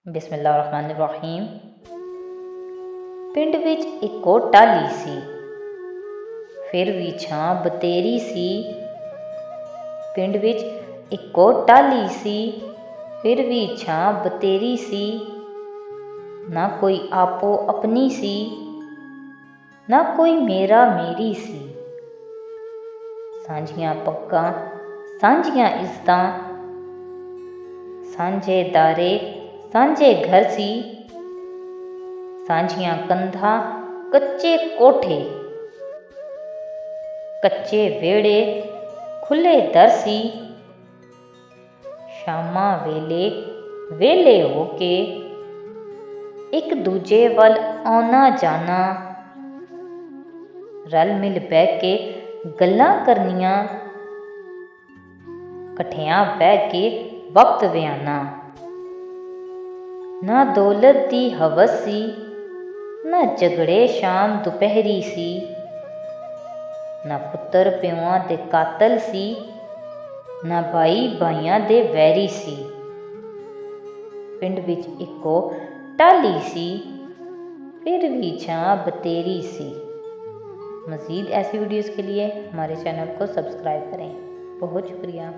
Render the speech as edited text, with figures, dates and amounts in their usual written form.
ਬਿਸਮਿल्लाहिर्रहमानिर्रहीम। ਪਿੰਡ ਵਿੱਚ ਇੱਕੋ ਟਾਹਲੀ ਸੀ, ਫਿਰ ਵੀ ਛਾਂ ਬਤੇਰੀ ਸੀ। ਪਿੰਡ ਵਿੱਚ ਇੱਕੋ ਟਾਹਲੀ ਸੀ, ਫਿਰ ਵੀ ਛਾਂ ਬਤੇਰੀ ਸੀ। ਨਾ ਕੋਈ ਆਪੋ ਆਪਣੀ ਸੀ, ਨਾ ਕੋਈ ਮੇਰਾ ਮੇਰੀ ਸੀ। ਸਾਂਝੀਆਂ ਪੱਗਾਂ, ਸਾਂਝੀਆਂ ਇੱਜ਼ਤਾਂ, ਸਾਂਝੇ ਦਾਰੇ, ਸਾਂਝੇ ਘਰ ਸੀ। ਸਾਂਝੀਆਂ ਕੰਧਾਂ, ਕੱਚੇ ਕੋਠੇ, ਕੱਚੇ ਵਿਹੜੇ, ਖੁੱਲ੍ਹੇ ਦਰ ਸੀ। ਸ਼ਾਮਾਂ ਵੇਲੇ ਵਿਹਲੇ ਹੋ ਕੇ ਇੱਕ ਦੂਜੇ ਵੱਲ ਆਉਣਾ ਜਾਣਾ, ਰਲ ਮਿਲ ਬਹਿ ਕੇ ਗੱਲਾਂ ਕਰਨੀਆਂ, ਇਕੱਠਿਆਂ ਬਹਿ ਕੇ ਵਕਤ ਬਿਆਨਾ। ਨਾ ਦੌਲਤ ਦੀ ਹਵਸ ਸੀ, ਨਾ ਝਗੜੇ ਸ਼ਾਮ ਦੁਪਹਿਰੀ ਸੀ। ਨਾ ਪੁੱਤਰ ਪਿਉਆਂ ਦੇ ਕਾਤਲ ਸੀ, ਨਾ ਭਾਈ ਭਾਈਆਂ ਦੇ ਵੈਰੀ ਸੀ। ਪਿੰਡ ਵਿੱਚ ਇੱਕੋ ਟਾਹਲੀ ਸੀ, फिर भी छां बतेरी सी। मज़ीद ऐसी वीडियोज़ के लिए हमारे चैनल को सब्सक्राइब करें। बहुत शुक्रिया।